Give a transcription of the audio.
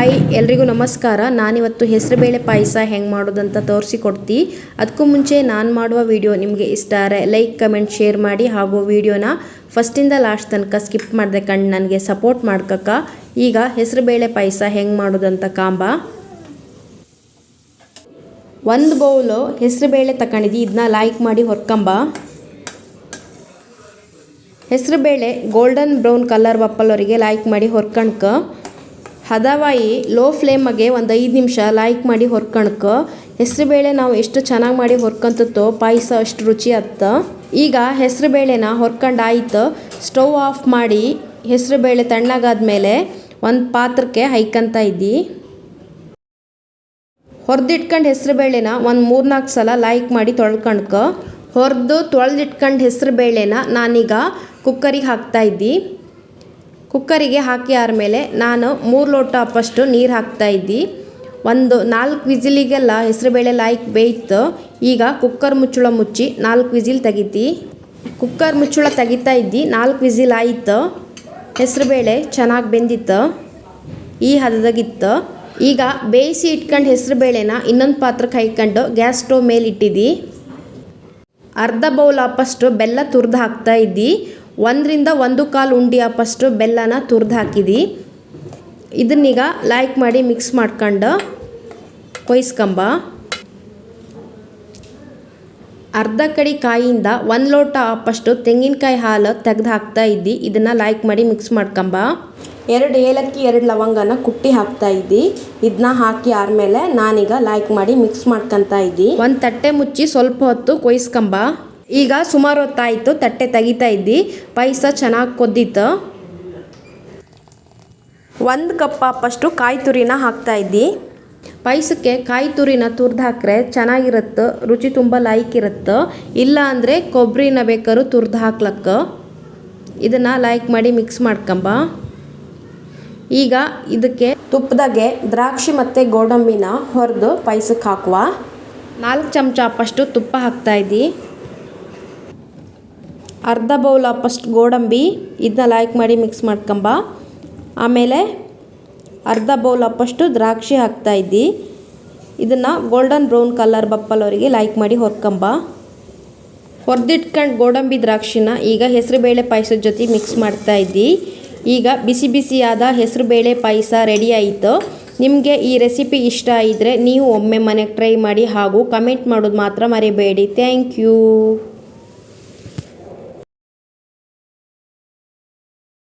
Hi ಎಲ್ರಿಗೂ ನಮಸ್ಕಾರ. ನಾನಿವತ್ತು ಹೆಸರುಬೇಳೆ ಪಾಯಸ ಹೆಂಗೆ ಮಾಡೋದಂತ ತೋರಿಸಿಕೊಡ್ತಿ. ಅದಕ್ಕೂ ಮುಂಚೆ ನಾನು ಮಾಡುವ ವಿಡಿಯೋ ನಿಮಗೆ ಇಷ್ಟ ಆದರೆ ಲೈಕ್ ಕಮೆಂಟ್ ಶೇರ್ ಮಾಡಿ ಹಾಗೂ ವಿಡಿಯೋನ ಫಸ್ಟಿಂದ ಲಾಸ್ಟ್ ತನಕ ಸ್ಕಿಪ್ ಮಾಡದೆ ಕಂಡು ನನಗೆ ಸಪೋರ್ಟ್ ಮಾಡ್ಕಕ್ಕ. ಈಗ ಹೆಸರುಬೇಳೆ ಪಾಯಸ ಹೆಂಗೆ ಮಾಡೋದಂತ ಕಾಂಬ. ಒಂದು ಬೌಲು ಹೆಸರುಬೇಳೆ ತಗೊಂಡಿದ್ದು ಇದನ್ನ ಲೈಕ್ ಮಾಡಿ ಹೊರ್ಕಂಬ. ಹೆಸರುಬೇಳೆ ಗೋಲ್ಡನ್ ಬ್ರೌನ್ ಕಲರ್ ಬಪ್ಪಲವರಿಗೆ ಲೈಕ್ ಮಾಡಿ ಹೊರ್ಕಣ್ಕ. ಹದವಾಯಿ ಲೋ ಫ್ಲೇಮಗೆ ಒಂದು 5 ನಿಮಿಷ ಲೈಕ್ ಮಾಡಿ ಹೊರ್ಕಣ್ಕ. ಹೆಸರುಬೇಳೆ ನಾವು ಎಷ್ಟು ಚೆನ್ನಾಗಿ ಮಾಡಿ ಹೊರ್ಕಂತತ್ತೋ ಪಾಯಸ ಅಷ್ಟು ರುಚಿ ಆತ್ತ. ಈಗ ಹೆಸರುಬೇಳೆನ ಹೊರ್ಕೊಂಡಾಯ್ತು. ಸ್ಟವ್ ಆಫ್ ಮಾಡಿ ಹೆಸರುಬೇಳೆ ತಣ್ಣಗಾದ್ಮೇಲೆ ಒಂದು ಪಾತ್ರಕ್ಕೆ ಹೈಕಂತ ಇದ್ದಿ. ಹೊರದಿಟ್ಕೊಂಡು ಹೆಸರುಬೇಳೆನ ಒಂದು 3-4 ಸಲ ಲೈಕ್ ಮಾಡಿ ತೊಳ್ಕಣ್ಕ. ತೊಳೆದಿಟ್ಕೊಂಡು ಹೆಸರುಬೇಳೆನ ನಾನೀಗ ಕುಕ್ಕರಿಗೆ ಹಾಕ್ತಾಯಿದ್ದಿ. ಕುಕ್ಕರಿಗೆ ಹಾಕಿ ಆದಮೇಲೆ ನಾನು 3 ಲೋಟ ಅಪ್ಪಷ್ಟು ನೀರು ಹಾಕ್ತಾಯಿದ್ದಿ. ಒಂದು 4 ವಿಸಿಲಿಗೆಲ್ಲ ಹೆಸರುಬೇಳೆ ಲೈಕ್ ಬೇಯ್ತು. ಈಗ ಕುಕ್ಕರ್ ಮುಚ್ಚಳ ಮುಚ್ಚಿ 4 ವಿಸಿಲ್ ತೆಗಿತಿ. ಕುಕ್ಕರ್ ಮುಚ್ಚಳ ತೆಗಿತಾ ಇದ್ದಿ. 4 ವಿಸಿಲ್ ಆಯಿತು. ಹೆಸರುಬೇಳೆ ಚೆನ್ನಾಗಿ ಬೆಂದಿತ್ತು. ಈ ಹದದಾಗಿತ್ತು. ಈಗ ಬೇಯಿಸಿ ಇಟ್ಕೊಂಡು ಹೆಸರುಬೇಳೆನ ಇನ್ನೊಂದು ಪಾತ್ರಕ್ಕೆ ಹಾಕ್ಕೊಂಡು ಗ್ಯಾಸ್ ಸ್ಟವ್ ಮೇಲೆ ಇಟ್ಟಿದ್ದಿ. ಅರ್ಧ ಬೌಲ್ ಅಪ್ಪಷ್ಟು ಬೆಲ್ಲ ತುರಿದು ಹಾಕ್ತಾ ಇದ್ದಿ. 1ರಿಂದ 1.25 ಉಂಡೆ ಅಪ್ಪಷ್ಟು ಬೆಲ್ಲನ ತುರಿದು ಹಾಕಿದ್ದಿ. ಇದನ್ನೀಗ ಲೈಕ್ ಮಾಡಿ ಮಿಕ್ಸ್ ಮಾಡ್ಕೊಂಡು ಕೊಯ್ಸ್ಕೊಂಬ. ಅರ್ಧ ಕಡಿ ಕಾಯಿಂದ 1 ಲೋಟ ಅಪ್ಪಷ್ಟು ತೆಂಗಿನಕಾಯಿ ಹಾಲು ತೆಗೆದು ಹಾಕ್ತಾ ಇದ್ದಿ. ಇದನ್ನು ಲೈಕ್ ಮಾಡಿ ಮಿಕ್ಸ್ ಮಾಡ್ಕೊಂಬ. 2 ಏಲಕ್ಕಿ 2 ಲವಂಗನ ಕುಟ್ಟಿ ಹಾಕ್ತಾ ಇದ್ದಿ. ಇದನ್ನ ಹಾಕಿ ಆದಮೇಲೆ ನಾನೀಗ ಲೈಕ್ ಮಾಡಿ ಮಿಕ್ಸ್ ಮಾಡ್ಕೊತಾ ಇದ್ದಿ. ಒಂದು ತಟ್ಟೆ ಮುಚ್ಚಿ ಸ್ವಲ್ಪ ಹೊತ್ತು ಕೊಯ್ಸ್ಕೊಂಬ. ಈಗ ಸುಮಾರು ಹೊತ್ತಾಯಿತು. ತಟ್ಟೆ ತೆಗಿತಾ ಇದ್ದಿ. ಪಾಯಸ ಚೆನ್ನಾಗಿ ಕೊದ್ದಿತ್ತು. 1 ಕಪ್ ಅಪ್ಪಷ್ಟು ಕಾಯಿ ತುರಿನ ಹಾಕ್ತಾ ಇದ್ದಿ. ಪಾಯಸಕ್ಕೆ ಕಾಯಿ ತುರಿನ ತುರಿದು ಹಾಕ್ರೆ ಚೆನ್ನಾಗಿರುತ್ತೆ, ರುಚಿ ತುಂಬ ಲೈಕ್ ಇರುತ್ತೆ. ಇಲ್ಲ ಅಂದರೆ ಕೊಬ್ಬರಿನ ಬೇಕಾದ್ರೂ ತುರಿದು ಹಾಕ್ಲಕ್ಕ. ಇದನ್ನು ಲೈಕ್ ಮಾಡಿ ಮಿಕ್ಸ್ ಮಾಡ್ಕೊಂಬ. ಈಗ ಇದಕ್ಕೆ ತುಪ್ಪದಾಗೆ ದ್ರಾಕ್ಷಿ ಮತ್ತು ಗೋಡಂಬಿನ ಹುರಿದು ಪಾಯಸಕ್ಕೆ ಹಾಕುವ. 4 ಚಮಚ ಅಪ್ಪಷ್ಟು ತುಪ್ಪ ಹಾಕ್ತಾ ಇದ್ದಿ. ಅರ್ಧ ಬೌಲ್ ಅಪ್ಪಷ್ಟು ಗೋಡಂಬಿ ಇದನ್ನ ಲೈಕ್ ಮಾಡಿ ಮಿಕ್ಸ್ ಮಾಡ್ಕೊಂಬ. ಆಮೇಲೆ ಅರ್ಧ ಬೌಲ್ ಅಪ್ಪಷ್ಟು ದ್ರಾಕ್ಷಿ ಹಾಕ್ತಾ ಇದ್ದಿ. ಇದನ್ನು ಗೋಲ್ಡನ್ ಬ್ರೌನ್ ಕಲರ್ ಬಪ್ಪಲವರಿಗೆ ಲೈಕ್ ಮಾಡಿ ಹೊರ್ಕೊಂಬ. ಹೊರದಿಟ್ಕೊಂಡು ಗೋಡಂಬಿ ದ್ರಾಕ್ಷಿನ ಈಗ ಹೆಸರುಬೇಳೆ ಪಾಯಸದ ಜೊತೆ ಮಿಕ್ಸ್ ಮಾಡ್ತಾ ಇದ್ದಿ. ಈಗ ಬಿಸಿ ಬಿಸಿಯಾದ ಹೆಸರುಬೇಳೆ ಪಾಯಸ ರೆಡಿ ಆಯಿತು. ನಿಮಗೆ ಈ ರೆಸಿಪಿ ಇಷ್ಟ ಆಗಿದ್ರೆ ನೀವು ಒಮ್ಮೆ ಮನೆಗೆ ಟ್ರೈ ಮಾಡಿ ಹಾಗೂ ಕಮೆಂಟ್ ಮಾಡೋದು ಮಾತ್ರ ಮರಿಬೇಡಿ. Thank you.